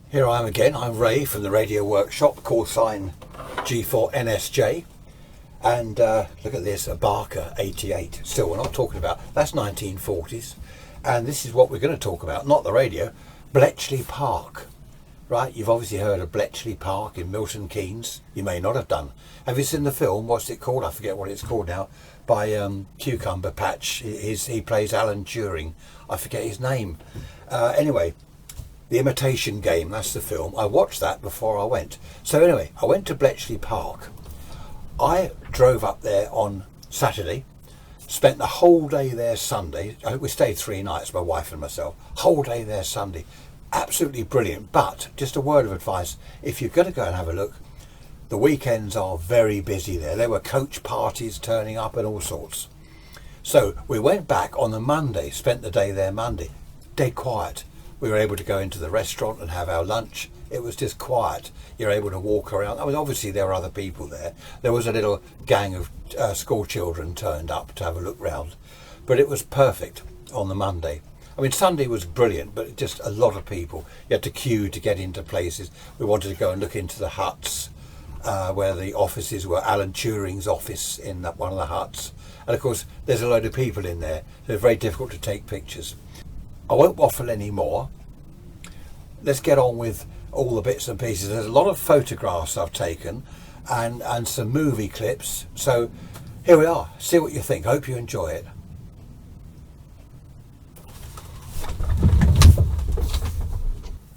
Here I am again. I'm Ray from the Radio Workshop, call sign G4NSJ. And look at this, a Barker 88. Still, we're not talking about, that's 1940s. And this is what we're going to talk about, not the radio, Bletchley Park. Right, you've obviously heard of Bletchley Park in Milton Keynes. You may not have done. Have you seen the film? What's it called? I forget what it's called now. By Cucumber Patch. He plays Alan Turing. I forget his name. Anyway, The Imitation Game, that's the film. I watched that before I went. So anyway, I went to Bletchley Park. I drove up there on Saturday, spent the whole day there Sunday. We stayed 3 nights, my wife and myself. Whole day there Sunday. Absolutely brilliant. But just a word of advice, if you're going to go and have a look, the weekends are very busy there. There were coach parties turning up and all sorts. So we went back on the Monday, spent the day there Monday. Dead quiet. We were able to go into the restaurant and have our lunch. It was just quiet. You're able to walk around. I mean, obviously there were other people there. There was a little gang of school children turned up to have a look round. But it was perfect on the Monday. I mean, Sunday was brilliant, but just a lot of people. You had to queue to get into places. We wanted to go and look into the huts where the offices were. Alan Turing's office in one of the huts. And of course, there's a load of people in there, so it's very difficult to take pictures. I won't waffle anymore. Let's get on with all the bits and pieces. There's a lot of photographs I've taken and some movie clips. So here we are. See what you think. Hope you enjoy it.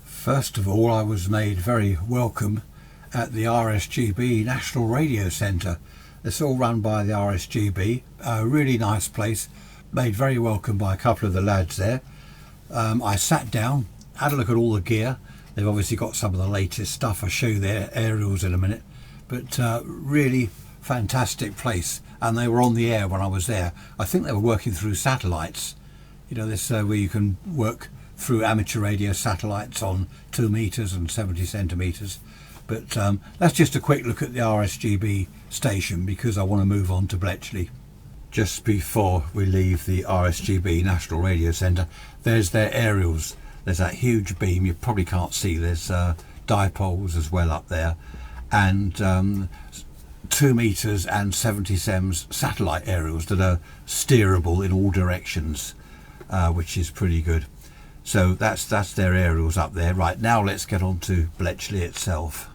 First of all, I was made very welcome at the RSGB National Radio Centre. It's all run by the RSGB. A really nice place. Made very welcome by a couple of the lads there. I sat down, had a look at all the gear. They've obviously got some of the latest stuff. I'll show you their aerials in a minute. But really fantastic place. And they were on the air when I was there. I think they were working through satellites. You know, this where you can work through amateur radio satellites on 2 meters and 70 centimeters. But that's just a quick look at the RSGB station because I want to move on to Bletchley. Just before we leave the RSGB National Radio Centre, there's their aerials. There's that huge beam you probably can't see. There's dipoles as well up there, and 2 meters and 70 sems satellite aerials that are steerable in all directions, which is pretty good. So that's their aerials up there. Right, now let's get on to Bletchley itself.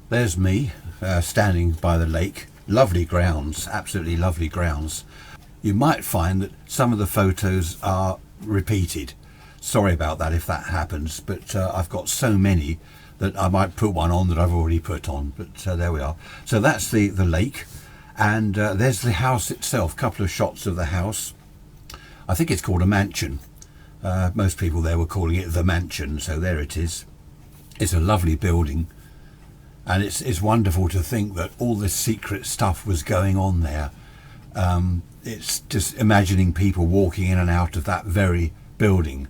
There's me standing by the lake. Lovely grounds, absolutely lovely grounds. You might find that some of the photos are repeated. Sorry about that if that happens, but I've got so many that I might put one on that I've already put on, but there we are. So that's the lake, and there's the house itself. Couple of shots of the house. I think it's called a mansion. Most people there were calling it the mansion, so there it is. It's a lovely building, and it's wonderful to think that all this secret stuff was going on there. It's just imagining people walking in and out of that very building,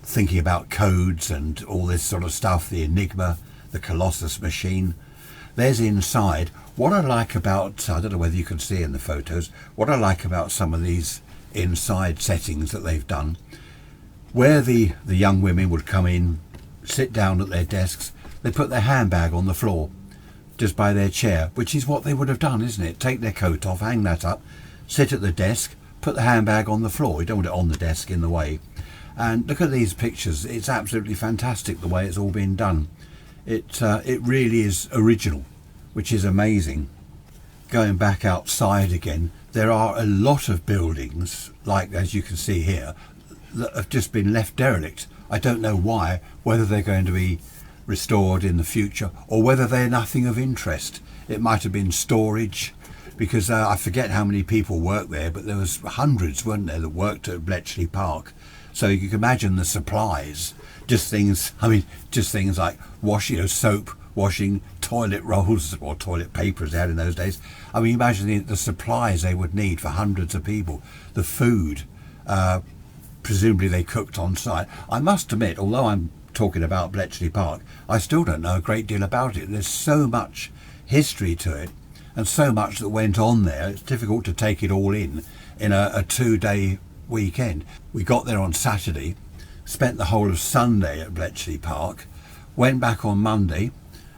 thinking about codes and all this sort of stuff, the Enigma, the Colossus machine. There's inside. What I like about, I don't know whether you can see in the photos, what I like about some of these inside settings that they've done, where the young women would come in, sit down at their desks, they put their handbag on the floor, just by their chair, which is what they would have done, isn't it? Take their coat off, hang that up, sit at the desk, put the handbag on the floor. You don't want it on the desk in the way. And look at these pictures. It's absolutely fantastic the way it's all been done. It really is original, which is amazing. Going back outside again, there are a lot of buildings, like as you can see here, that have just been left derelict. I don't know why, whether they're going to be restored in the future or whether they're nothing of interest. It might have been storage, because I forget how many people worked there, but there was hundreds, weren't there, that worked at Bletchley Park. So you can imagine the supplies, just things like soap, washing, toilet rolls or toilet paper as they had in those days. I mean, imagine the supplies they would need for hundreds of people, the food, presumably they cooked on site. I must admit, although I'm talking about Bletchley Park, I still don't know a great deal about it. There's so much history to it and so much that went on there. It's difficult to take it all in a 2-day weekend. We got there on Saturday, spent the whole of Sunday at Bletchley Park, went back on Monday.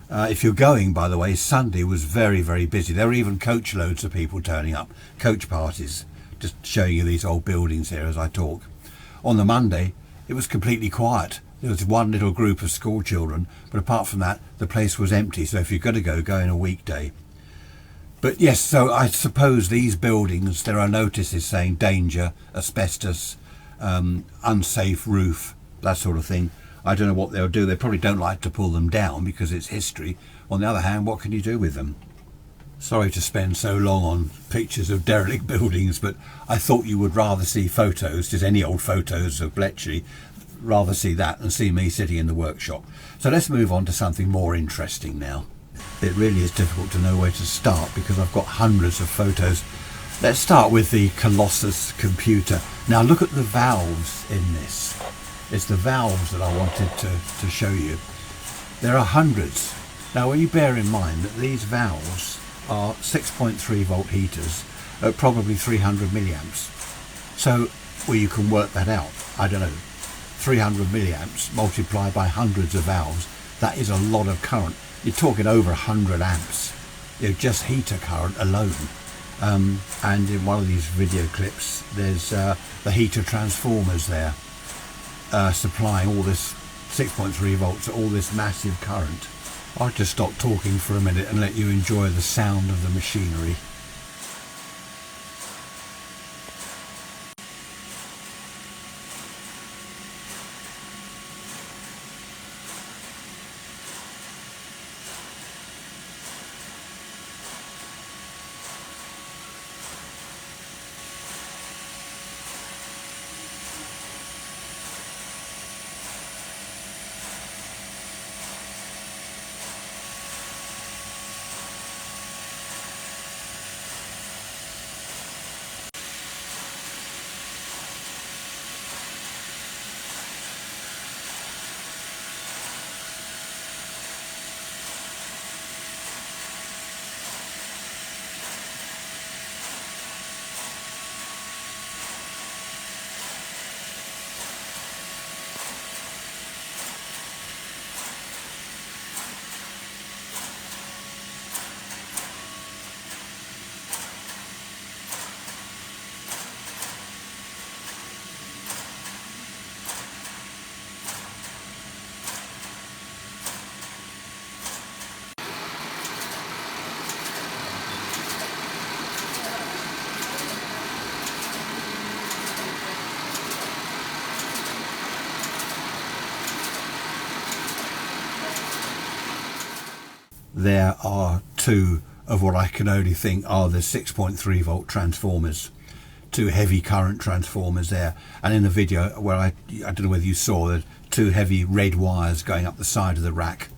If you're going, by the way, Sunday was very, very busy. There were even coach loads of people turning up, coach parties, just showing you these old buildings here as I talk. On the Monday, it was completely quiet. There was one little group of school children, but apart from that, the place was empty. So if you're going to go, go in a weekday. But yes, so I suppose these buildings, there are notices saying danger, asbestos, unsafe roof, that sort of thing. I don't know what they'll do. They probably don't like to pull them down because it's history. On the other hand, what can you do with them? Sorry to spend so long on pictures of derelict buildings, but I thought you would rather see photos, just any old photos of Bletchley, rather see that than see me sitting in the workshop. So let's move on to something more interesting now. It really is difficult to know where to start because I've got hundreds of photos. Let's start with the Colossus computer. Now look at the valves in this. It's the valves that I wanted to show you. There are hundreds. Now when you bear in mind that these valves are 6.3 volt heaters at probably 300 milliamps. So, well, you can work that out. I don't know, 300 milliamps multiplied by hundreds of valves. That is a lot of current. You're talking over 100 amps, just heater current alone. And in one of these video clips, there's the heater transformers there. Supplying all this 6.3 volts, all this massive current. I'll just stop talking for a minute and let you enjoy the sound of the machinery. There are two of what I can only think are the 6.3 volt transformers, two heavy current transformers there. And in the video where I don't know whether you saw the two heavy red wires going up the side of the rack,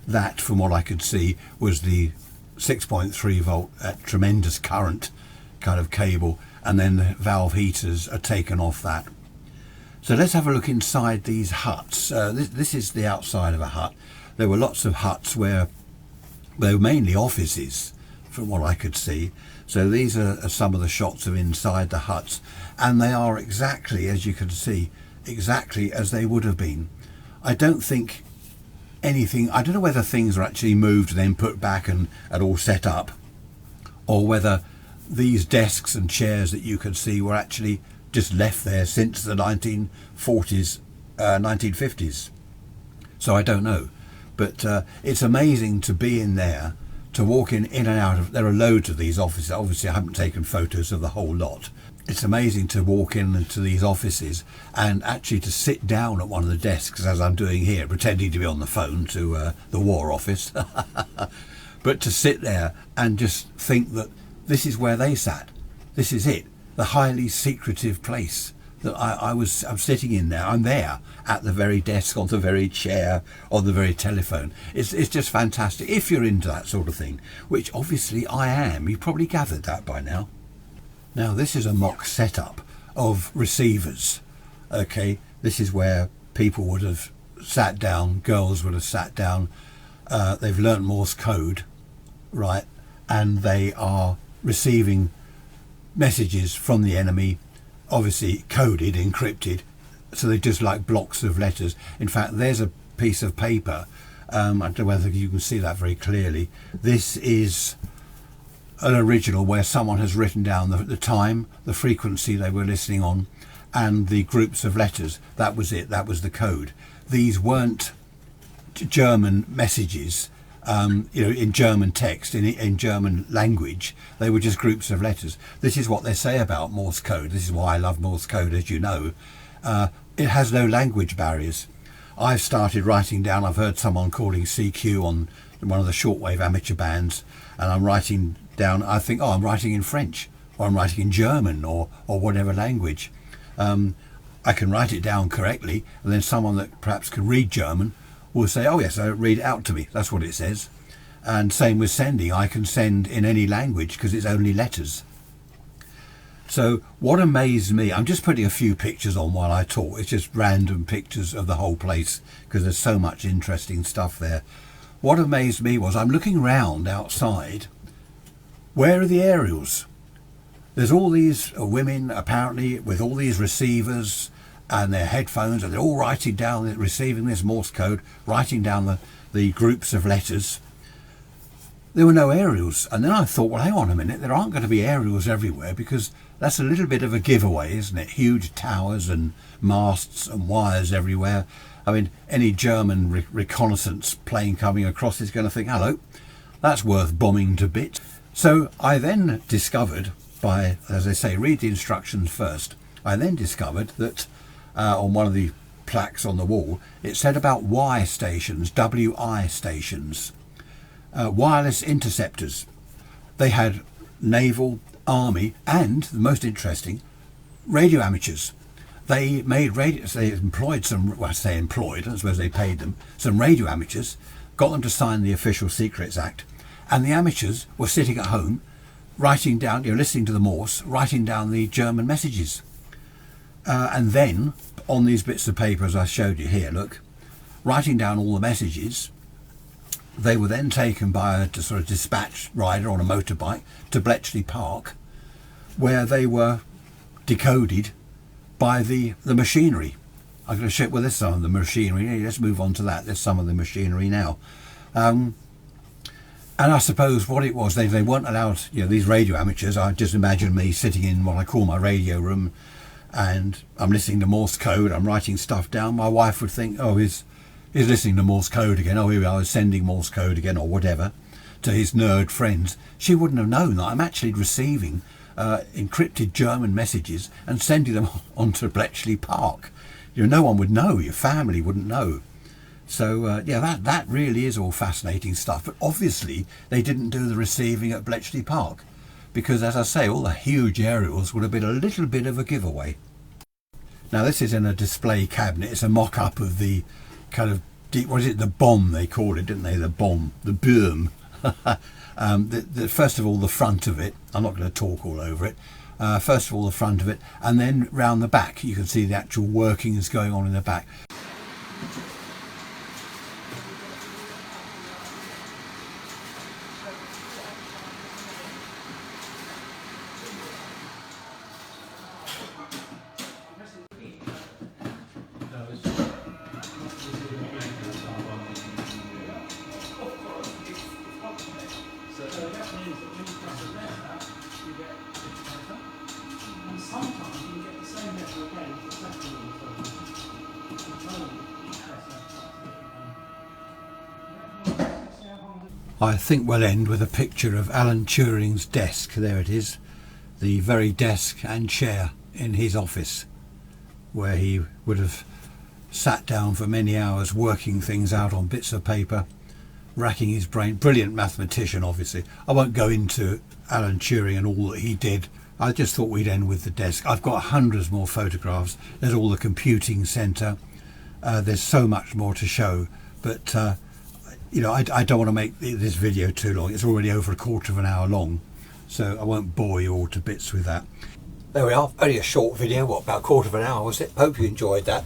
that from what I could see was the 6.3 volt tremendous current kind of cable, and then the valve heaters are taken off that. So let's have a look inside these huts. This is the outside of a hut. There were lots of huts where they were mainly offices from what I could see. So these are some of the shots of inside the huts, and they are exactly, as you can see, exactly as they would have been. I don't think anything, I don't know whether things are actually moved and then put back and all set up, or whether these desks and chairs that you can see were actually just left there since the 1940s, 1950s. So I don't know. But it's amazing to be in there, to walk in and out of, there are loads of these offices. Obviously I haven't taken photos of the whole lot. It's amazing to walk into these offices and actually to sit down at one of the desks, as I'm doing here, pretending to be on the phone to the War Office. But to sit there and just think that this is where they sat. This is it, the highly secretive place that I'm sitting in there. I'm there at the very desk, on the very chair, on the very telephone. It's just fantastic if you're into that sort of thing, which obviously I am. You've probably gathered that by now. Now this is a mock setup of receivers. Okay, this is where people would have sat down, girls would have sat down. They've learnt Morse code, right, and they are receiving messages from the enemy, obviously coded, encrypted, so they're just like blocks of letters. In fact, there's a piece of paper, I don't know whether you can see that very clearly. This is an original where someone has written down the time, the frequency they were listening on, and the groups of letters. That was it, that was the code. These weren't German messages, in German text, in German language. They were just groups of letters. This is what they say about Morse code. This is why I love Morse code, as you know. It has no language barriers. I've started writing down, I've heard someone calling CQ on one of the shortwave amateur bands, and I'm writing down, I think, oh, I'm writing in French, or I'm writing in German, or whatever language. I can write it down correctly, and then someone that perhaps can read German will say, oh yes, read it out to me, that's what it says. And same with sending, I can send in any language because it's only letters. So what amazed me, I'm just putting a few pictures on while I talk, it's just random pictures of the whole place because there's so much interesting stuff there. What amazed me was I'm looking round outside, where are the aerials? There's all these women apparently with all these receivers and their headphones, and they're all writing down, receiving this Morse code, writing down the groups of letters. There were no aerials, and then I thought, well, hang on a minute, there aren't going to be aerials everywhere, because that's a little bit of a giveaway, isn't it? Huge towers and masts and wires everywhere. I mean, any German reconnaissance plane coming across is going to think, hello, that's worth bombing to bits. So I then discovered, by, as I say, read the instructions first, I then discovered that on one of the plaques on the wall, it said about Y stations, WI stations, wireless interceptors. They had naval, army, and, the most interesting, radio amateurs. They made radios, they employed some, well I say employed, I suppose they paid them, some radio amateurs, got them to sign the Official Secrets Act, and the amateurs were sitting at home, writing down, listening to the Morse, writing down the German messages. And then, on these bits of paper, as I showed you here, look, writing down all the messages, they were then taken by a sort of dispatch rider on a motorbike to Bletchley Park, where they were decoded by the machinery. I'm going to show you, well, there's some of the machinery. Let's move on to that. There's some of the machinery now. And I suppose what it was, they weren't allowed, these radio amateurs, I just imagine me sitting in what I call my radio room, and I'm listening to Morse code, I'm writing stuff down. My wife would think, oh, he's listening to Morse code again, oh, here we are, sending Morse code again, or whatever, to his nerd friends. She wouldn't have known that I'm actually receiving encrypted German messages and sending them onto Bletchley Park. No one would know, your family wouldn't know. So that really is all fascinating stuff. But obviously they didn't do the receiving at Bletchley Park, because, as I say, all the huge aerials would have been a little bit of a giveaway. Now this is in a display cabinet. It's a mock-up of the kind of, what is it, the bomb they called it, didn't they? The bomb, the boom. First of all, the front of it. I'm not going to talk all over it. First of all, the front of it, and then round the back, you can see the actual workings going on in the back. I think we'll end with a picture of Alan Turing's desk. There it is, the very desk and chair in his office, where he would have sat down for many hours working things out on bits of paper, racking his brain. Brilliant mathematician, obviously. I won't go into Alan Turing and all that he did. I just thought we'd end with the desk. I've got hundreds more photographs. There's all the computing centre. There's so much more to show, but I don't want to make this video too long. It's already over a quarter of an hour long, so I won't bore you all to bits with that. There we are, only a short video, about a quarter of an hour was it? Hope you enjoyed that.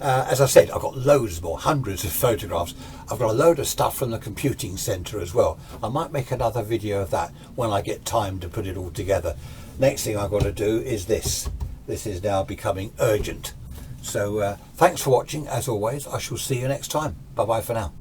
As I said, I've got loads more, hundreds of photographs. I've got a load of stuff from the computing centre as well. I might make another video of that when I get time to put it all together. Next thing I've got to do is this. This is now becoming urgent. So thanks for watching. As always, I shall see you next time. Bye bye for now.